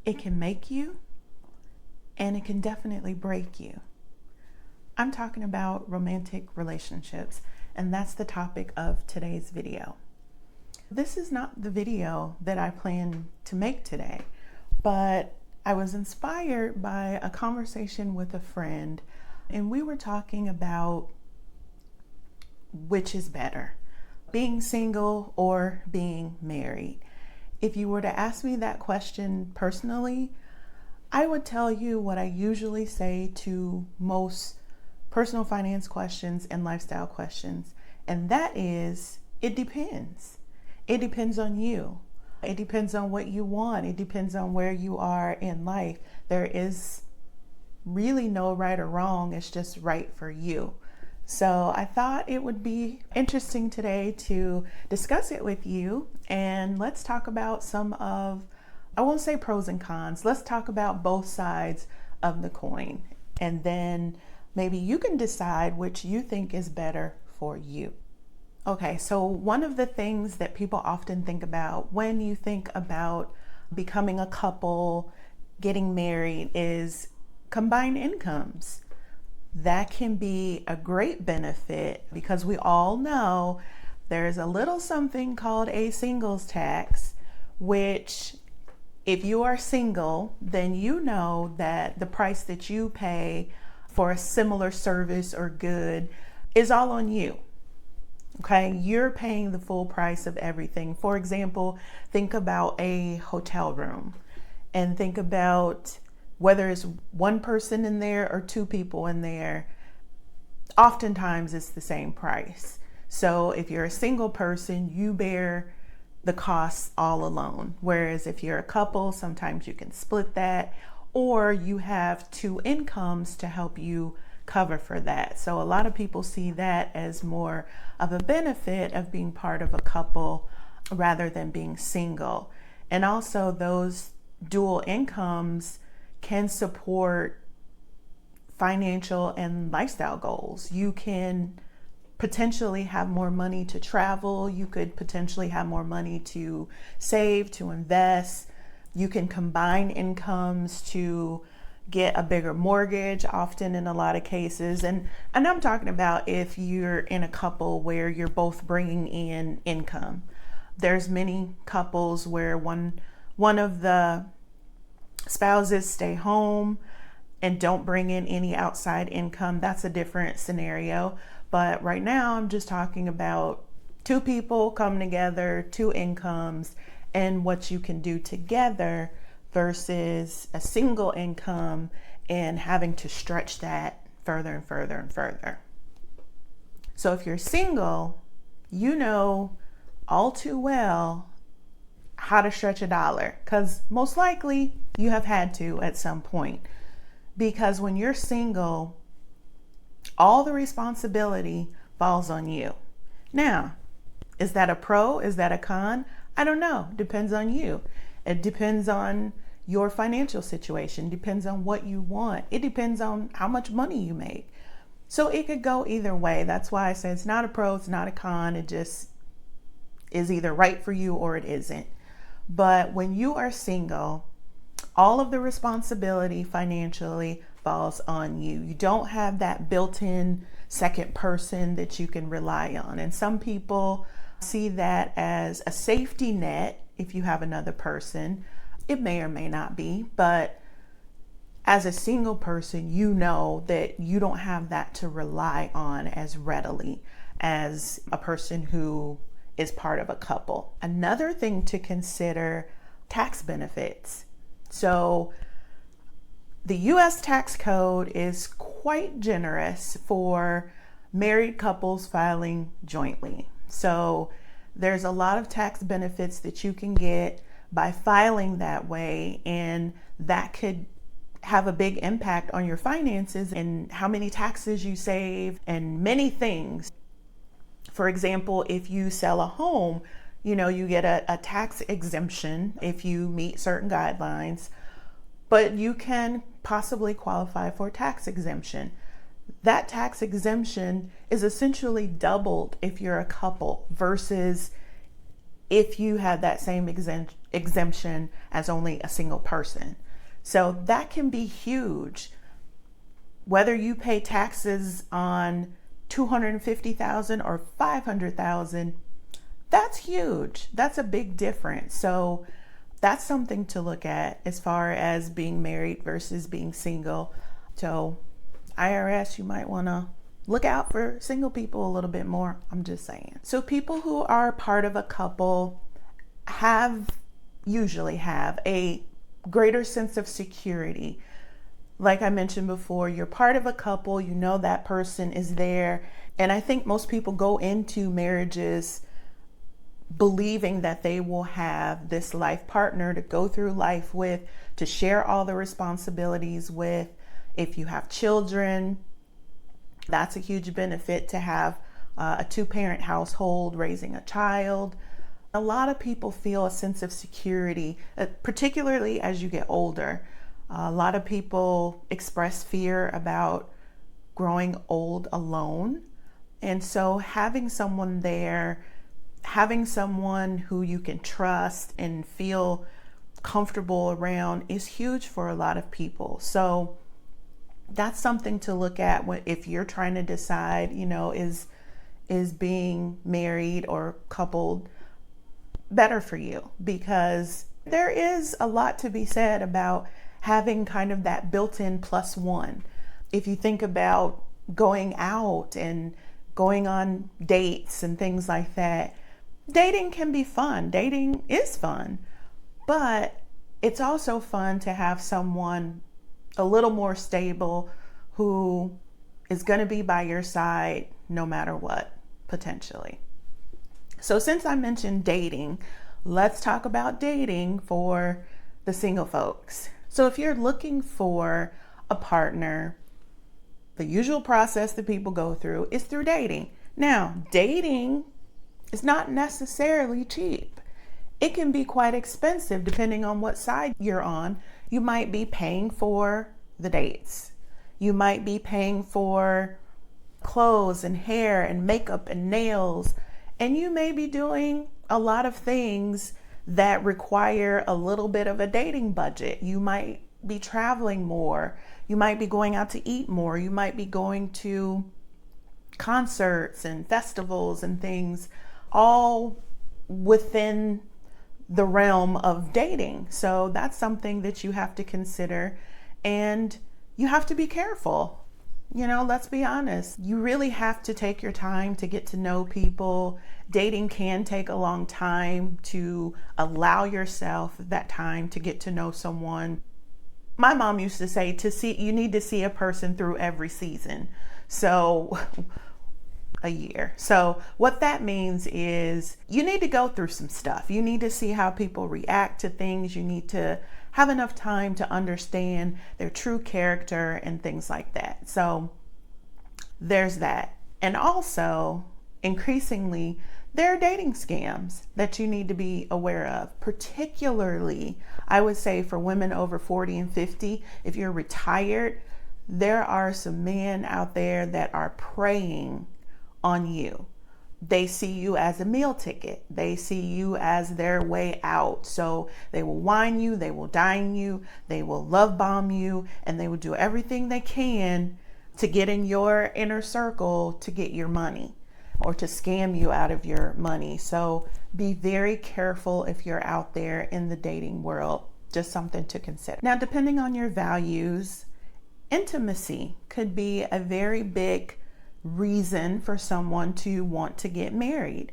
It can make you, and it can definitely break you. I'm talking about romantic relationships, and that's the topic of today's video. This is not the video that I plan to make today, but I was inspired by a conversation with a friend, and we were talking about which is better, being single or being married. If you were to ask me that question personally, I would tell you what I usually say to most personal finance questions and lifestyle questions, and that is, it depends. It depends on you. It depends on what you want. It depends on where you are in life. There is really no right or wrong. It's just right for you. So I thought it would be interesting today to discuss it with you, and let's talk about some of, I won't say pros and cons, let's talk about both sides of the coin, and then maybe you can decide which you think is better for you. Okay, so one of the things that people often think about when you think about becoming a couple, getting married, is combined incomes. That can be a great benefit because we all know there's a little something called a singles tax, which if you are single, then you know that the price that you pay for a similar service or good is all on you. Okay, you're paying the full price of everything. For example, think about a hotel room and think about whether it's one person in there or two people in there. Oftentimes it's the same price. So if you're a single person, you bear the costs all alone. Whereas if you're a couple, sometimes you can split that, or you have two incomes to help you cover for that. So a lot of people see that as more of a benefit of being part of a couple rather than being single. And also those dual incomes can support financial and lifestyle goals. You can potentially have more money to travel. You could potentially have more money to save, to invest. You can combine incomes to get a bigger mortgage, often in a lot of cases. And I'm talking about if you're in a couple where you're both bringing in income. There's many couples where one of the spouses stay home and don't bring in any outside income. That's a different scenario. But right now I'm just talking about two people come together, two incomes, and what you can do together versus a single income and having to stretch that further and further and further. So if you're single, you know all too well how to stretch a dollar, because most likely you have had to at some point. Because when you're single, all the responsibility falls on you. Now, is that a pro? Is that a con? I don't know. Depends on you. It depends on your financial situation. Depends on what you want. It depends on how much money you make. So it could go either way. That's why I say it's not a pro, it's not a con. It just is either right for you or it isn't. But when you are single, all of the responsibility financially falls on you. You don't have that built-in second person that you can rely on. And some people see that as a safety net if you have another person. It may or may not be, but as a single person, you know that you don't have that to rely on as readily as a person who is part of a couple. Another thing to consider, tax benefits. So the US tax code is quite generous for married couples filing jointly. So there's a lot of tax benefits that you can get by filing that way, and that could have a big impact on your finances and how many taxes you save and many things. For example, if you sell a home, you get a tax exemption if you meet certain guidelines, but you can possibly qualify for tax exemption. That tax exemption is essentially doubled if you're a couple versus if you had that same exemption as only a single person. So that can be huge. Whether you pay taxes on $250,000 or $500,000, that's huge. That's a big difference. So that's something to look at as far as being married versus being single. So IRS, you might want to look out for single people a little bit more. I'm just saying. So people who are part of a couple usually have a greater sense of security. Like I mentioned before, you're part of a couple, you know that person is there. And I think most people go into marriages believing that they will have this life partner to go through life with, to share all the responsibilities with. If you have children, that's a huge benefit to have a two-parent household raising a child. A lot of people feel a sense of security, particularly as you get older. A lot of people express fear about growing old alone. And so having someone there, having someone who you can trust and feel comfortable around is huge for a lot of people. So that's something to look at if you're trying to decide, is being married or coupled better for you? Because there is a lot to be said about having kind of that built-in plus one. If you think about going out and going on dates and things like that, dating can be fun. Dating is fun, but it's also fun to have someone a little more stable who is going to be by your side no matter what, potentially. So since I mentioned dating, let's talk about dating for the single folks. So if you're looking for a partner, the usual process that people go through is through dating. Now, dating is not necessarily cheap. It can be quite expensive depending on what side you're on. You might be paying for the dates. You might be paying for clothes and hair and makeup and nails. And you may be doing a lot of things that require a little bit of a dating budget. You might be traveling more. You might be going out to eat more. You might be going to concerts and festivals and things, all within the realm of dating. So that's something that you have to consider, and you have to be careful. Let's be honest. You really have to take your time to get to know people. Dating can take a long time. To allow yourself that time to get to know someone. My mom used to say, you need to see a person through every season. So a year. So what that means is you need to go through some stuff. You need to see how people react to things. You need to have enough time to understand their true character and things like that. So there's that. And also, increasingly, there are dating scams that you need to be aware of, particularly, I would say, for women over 40 and 50. If you're retired, there are some men out there that are preying on you. They see you as a meal ticket. They see you as their way out. So they will wine you, they will dine you, they will love bomb you, and they will do everything they can to get in your inner circle to get your money or to scam you out of your money. So be very careful if you're out there in the dating world. Just something to consider. Now, depending on your values, intimacy could be a very big reason for someone to want to get married.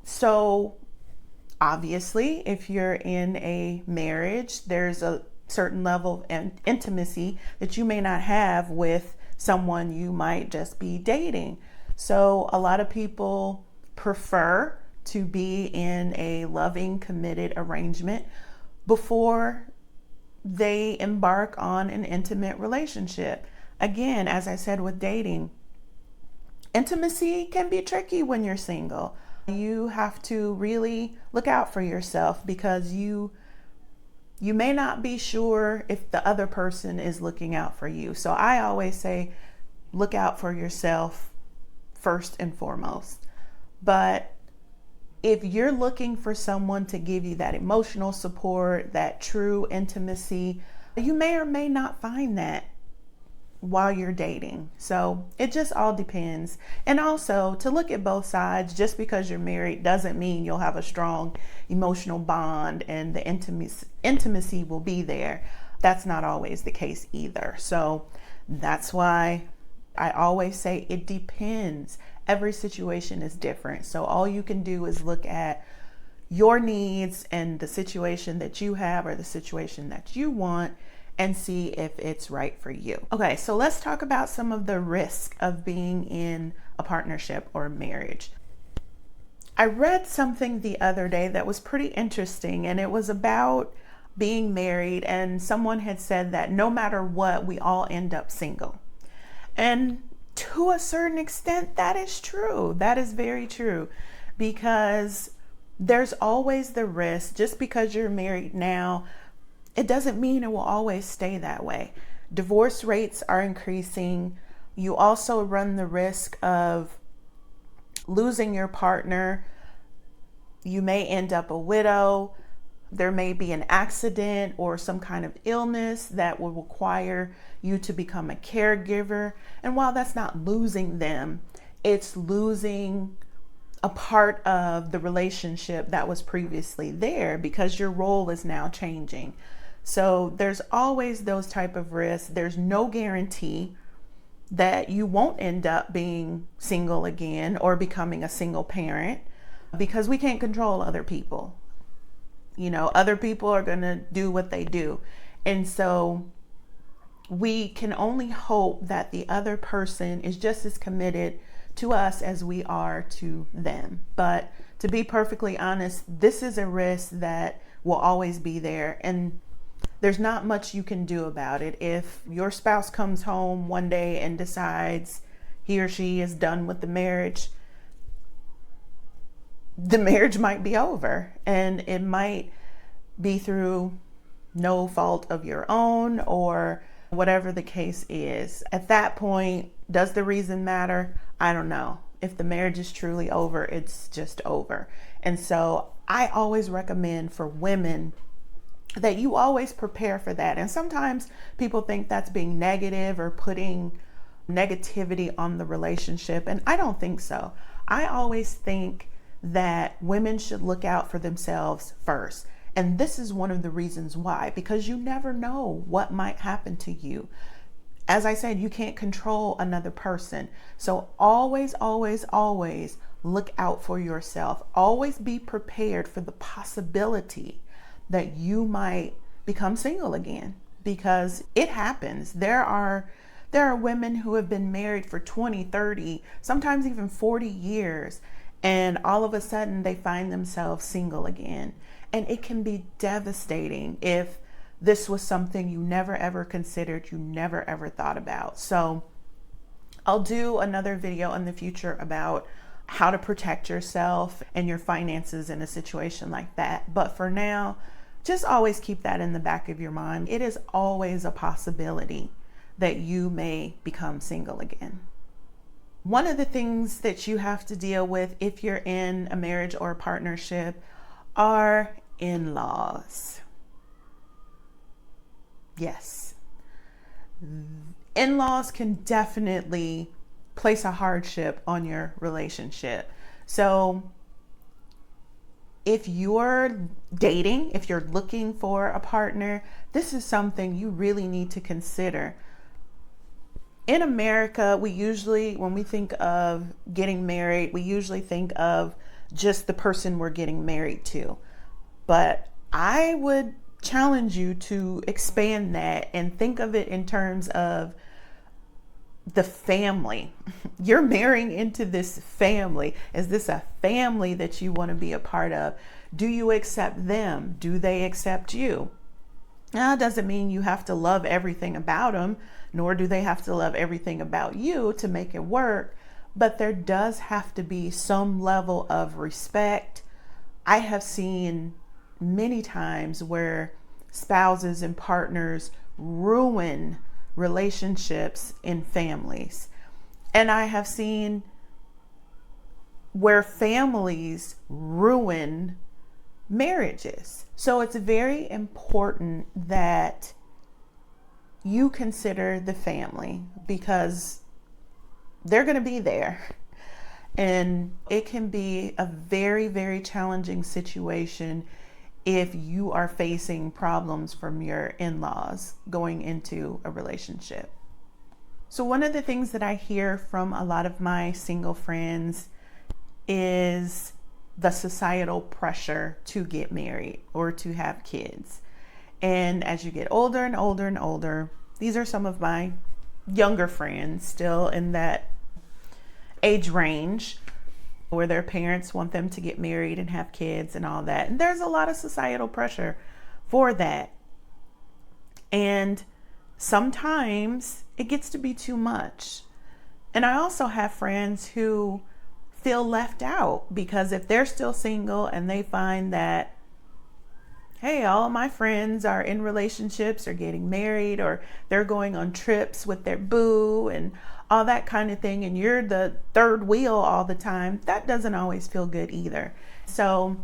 So obviously, if you're in a marriage, there's a certain level of intimacy that you may not have with someone you might just be dating. So a lot of people prefer to be in a loving, committed arrangement before they embark on an intimate relationship. Again, as I said with dating, intimacy can be tricky when you're single. You have to really look out for yourself because you may not be sure if the other person is looking out for you. So I always say, look out for yourself first and foremost. But if you're looking for someone to give you that emotional support, that true intimacy, you may or may not find that while you're dating. So it just all depends. And also to look at both sides, just because you're married doesn't mean you'll have a strong emotional bond and the intimacy will be there. That's not always the case either. So that's why I always say it depends. Every situation is different. So all you can do is look at your needs and the situation that you have or the situation that you want and see if it's right for you. Okay, so let's talk about some of the risk of being in a partnership or marriage. I read something the other day that was pretty interesting, and it was about being married, and someone had said that no matter what, we all end up single. And to a certain extent, that is true. That is very true, because there's always the risk. Just because you're married now, it doesn't mean it will always stay that way. Divorce rates are increasing. You also run the risk of losing your partner. You may end up a widow. There may be an accident or some kind of illness that will require you to become a caregiver. And while that's not losing them, it's losing a part of the relationship that was previously there because your role is now changing. So there's always those type of risks. There's no guarantee that you won't end up being single again or becoming a single parent, because we can't control other people. You know, other people are going to do what they do. And so we can only hope that the other person is just as committed to us as we are to them. But to be perfectly honest, this is a risk that will always be there. And there's not much you can do about it. If your spouse comes home one day and decides he or she is done with the marriage might be over, and it might be through no fault of your own or whatever the case is. At that point, does the reason matter? I don't know. If the marriage is truly over, it's just over. And so I always recommend for women that you always prepare for that. And sometimes people think that's being negative or putting negativity on the relationship. And I don't think so. I always think that women should look out for themselves first. And this is one of the reasons why, because you never know what might happen to you. As I said, you can't control another person. So always, always, always look out for yourself. Always be prepared for the possibility that you might become single again, because it happens. There are women who have been married for 20, 30, sometimes even 40 years, and all of a sudden they find themselves single again. And it can be devastating if this was something you never ever considered, you never ever thought about. So I'll do another video in the future about how to protect yourself and your finances in a situation like that. But for now, just always keep that in the back of your mind. It is always a possibility that you may become single again. One of the things that you have to deal with if you're in a marriage or a partnership are in-laws. Yes. In-laws can definitely place a hardship on your relationship. So if you're dating, if you're looking for a partner, this is something you really need to consider. In America, when we think of getting married, we usually think of just the person we're getting married to. But I would challenge you to expand that and think of it in terms of the family. You're marrying into this family. Is this a family that you want to be a part of? Do you accept them? Do they accept you? Now, it doesn't mean you have to love everything about them, nor do they have to love everything about you to make it work. But there does have to be some level of respect. I have seen many times where spouses and partners ruin relationships in families. And I have seen where families ruin marriages. So it's very important that you consider the family, because they're going to be there. And it can be a very, very challenging situation if you are facing problems from your in-laws going into a relationship. So one of the things that I hear from a lot of my single friends is the societal pressure to get married or to have kids. And as you get older and older and older, these are some of my younger friends still in that age range where their parents want them to get married and have kids and all that. And there's a lot of societal pressure for that. And sometimes it gets to be too much. And I also have friends who feel left out, because if they're still single and they find that, hey, all of my friends are in relationships or getting married, or they're going on trips with their boo and all that kind of thing, and you're the third wheel all the time, that doesn't always feel good either. So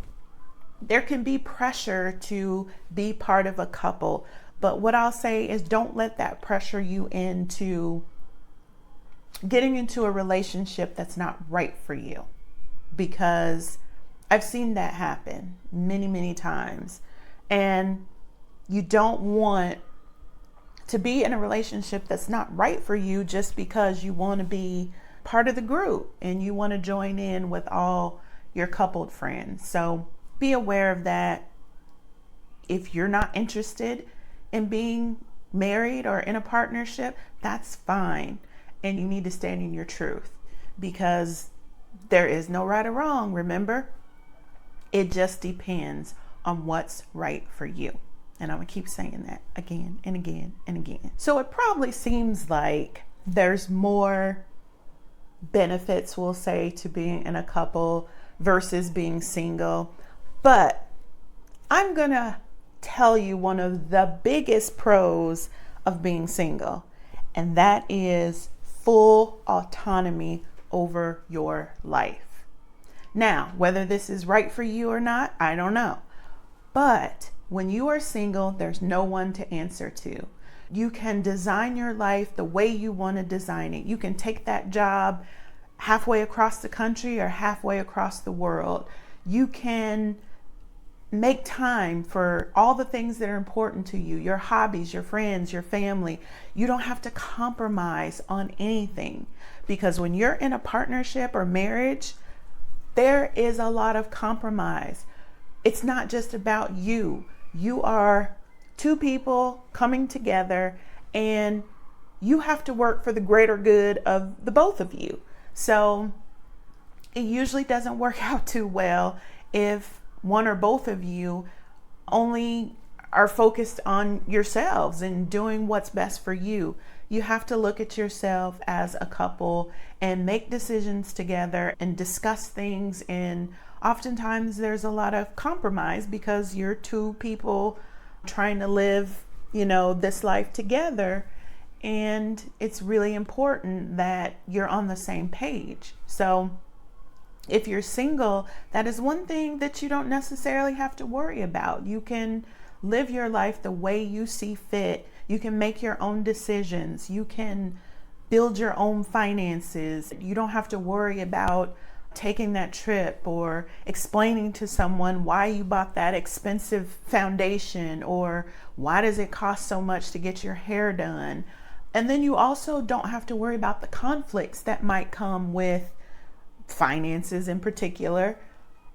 there can be pressure to be part of a couple. But what I'll say is, don't let that pressure you into getting into a relationship that's not right for you, because I've seen that happen many, many times. And you don't want to be in a relationship that's not right for you just because you want to be part of the group and you want to join in with all your coupled friends. So be aware of that. If you're not interested in being married or in a partnership, that's fine. And you need to stand in your truth, because there is no right or wrong. Remember, it just depends on what's right for you. And I'm going to keep saying that again and again and again. So it probably seems like there's more benefits, we'll say, to being in a couple versus being single. But I'm going to tell you one of the biggest pros of being single, and that is full autonomy over your life. Now, whether this is right for you or not, I don't know. But when you are single, there's no one to answer to. You can design your life the way you want to design it. You can take that job halfway across the country or halfway across the world. You can make time for all the things that are important to you, your hobbies, your friends, your family. You don't have to compromise on anything, because when you're in a partnership or marriage, there is a lot of compromise. It's not just about you. You are two people coming together, and you have to work for the greater good of the both of you. So it usually doesn't work out too well if one or both of you only are focused on yourselves and doing what's best for you. You have to look at yourself as a couple and make decisions together and discuss things. And oftentimes there's a lot of compromise because you're two people trying to live, this life together. And it's really important that you're on the same page. So if you're single, that is one thing that you don't necessarily have to worry about. You can live your life the way you see fit. You can make your own decisions. You can build your own finances. You don't have to worry about taking that trip or explaining to someone why you bought that expensive foundation, or why does it cost so much to get your hair done. And then you also don't have to worry about the conflicts that might come with finances, in particular,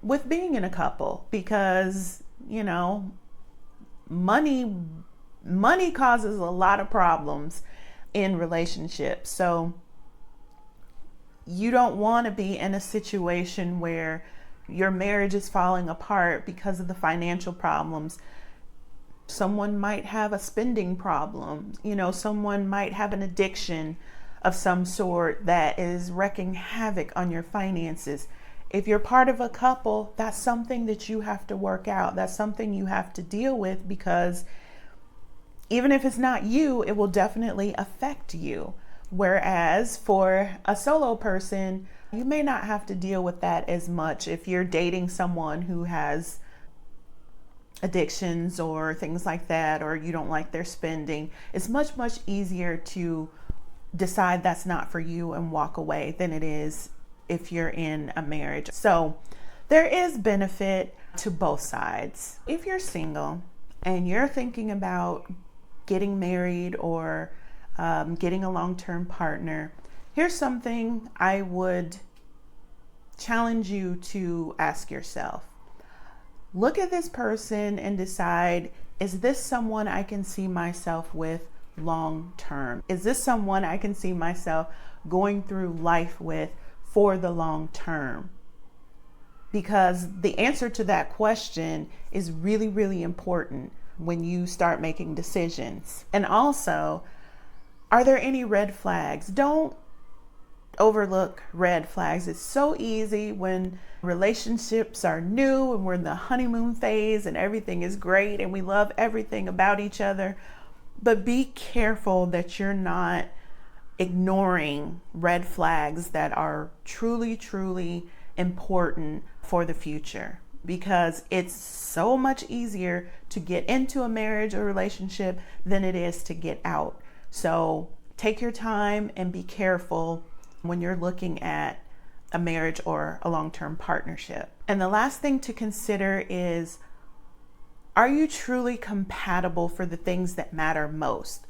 with being in a couple, because money causes a lot of problems in relationships. So you don't want to be in a situation where your marriage is falling apart because of the financial problems. Someone might have a spending problem, someone might have an addiction of some sort that is wreaking havoc on your finances. If you're part of a couple, that's something that you have to work out. That's something you have to deal with, because even if it's not you, it will definitely affect you. Whereas for a solo person, You may not have to deal with that as much if you're dating someone who has addictions or things like that, or you don't like their spending. It's much, much easier to decide that's not for you and walk away than it is if you're in a marriage. So there is benefit to both sides. If you're single and you're thinking about getting married or getting a long-term partner, here's something I would challenge you to ask yourself. Look at this person and decide, is this someone I can see myself with long term? Is this someone I can see myself going through life with for the long term? Because the answer to that question is really, really important when you start making decisions. And also, are there any red flags? Don't overlook red flags. It's so easy when relationships are new and we're in the honeymoon phase and everything is great and we love everything about each other. But be careful that you're not ignoring red flags that are truly, truly important for the future, because it's so much easier to get into a marriage or relationship than it is to get out. So take your time and be careful when you're looking at a marriage or a long-term partnership. And the last thing to consider is, are you truly compatible for the things that matter most?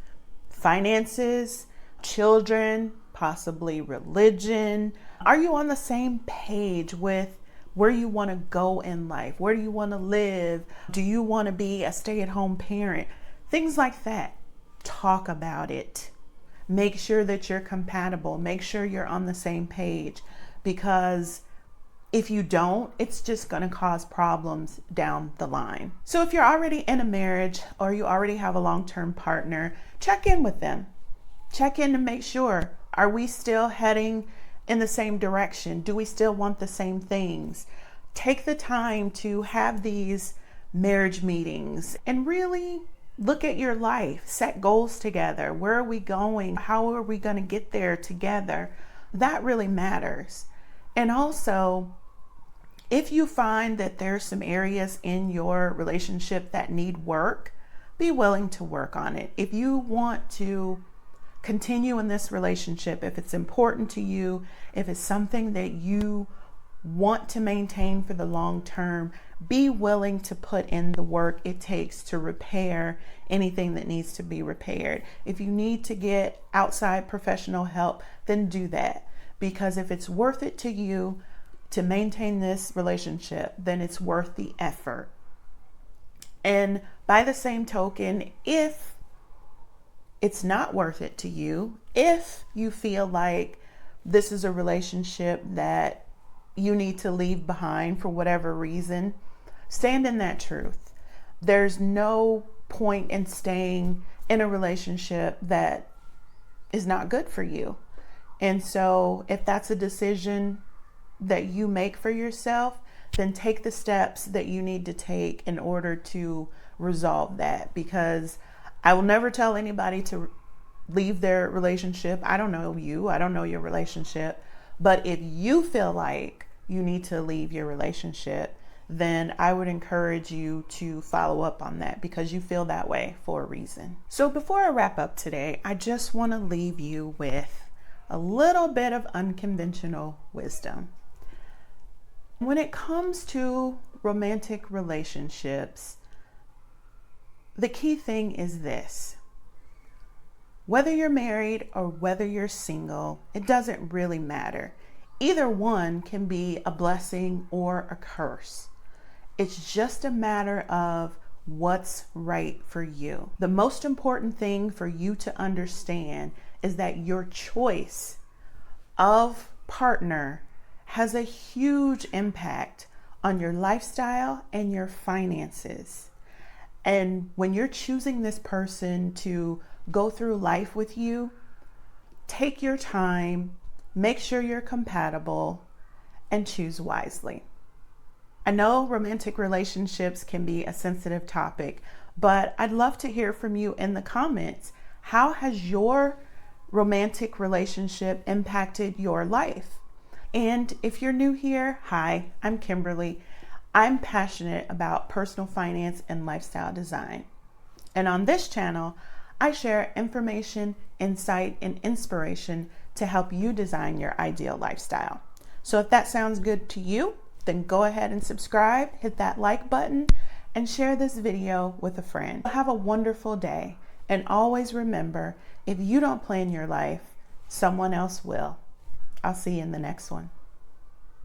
Finances, children, possibly religion. Are you on the same page with where you want to go in life? Where do you want to live? Do you want to be a stay-at-home parent? Things like that. Talk about it. Make sure that you're compatible. Make sure you're on the same page, because if you don't, it's just going to cause problems down the line. So if you're already in a marriage or you already have a long-term partner, check in with them. Check in to make sure, are we still heading in the same direction? Do we still want the same things? Take the time to have these marriage meetings and really look at your life, set goals together. Where are we going? How are we going to get there together? That really matters. And also, if you find that there's some areas in your relationship that need work, be willing to work on it. If you want to continue in this relationship, if it's important to you, if it's something that you want to maintain for the long term, be willing to put in the work it takes to repair anything that needs to be repaired. If you need to get outside professional help, then do that. Because if it's worth it to you to maintain this relationship, then it's worth the effort. And by the same token, if it's not worth it to you, if you feel like this is a relationship that you need to leave behind for whatever reason, stand in that truth. There's no point in staying in a relationship that is not good for you. And so if that's a decision that you make for yourself, then take the steps that you need to take in order to resolve that. Because I will never tell anybody to leave their relationship. I don't know you. I don't know your relationship. But if you feel like you need to leave your relationship, then I would encourage you to follow up on that, because you feel that way for a reason. So before I wrap up today, I just want to leave you with a little bit of unconventional wisdom. When it comes to romantic relationships, the key thing is this: whether you're married or whether you're single, it doesn't really matter. Either one can be a blessing or a curse. It's just a matter of what's right for you. The most important thing for you to understand is that your choice of partner has a huge impact on your lifestyle and your finances. And when you're choosing this person to go through life with you, take your time, make sure you're compatible, and choose wisely. I know romantic relationships can be a sensitive topic, but I'd love to hear from you in the comments. How has your romantic relationship impacted your life? And if you're new here, hi, I'm Kimberly. I'm passionate about personal finance and lifestyle design. And on this channel, I share information, insight, and inspiration to help you design your ideal lifestyle. So if that sounds good to you, then go ahead and subscribe, hit that like button, and share this video with a friend. Have a wonderful day. And always remember, if you don't plan your life, someone else will. I'll see you in the next one.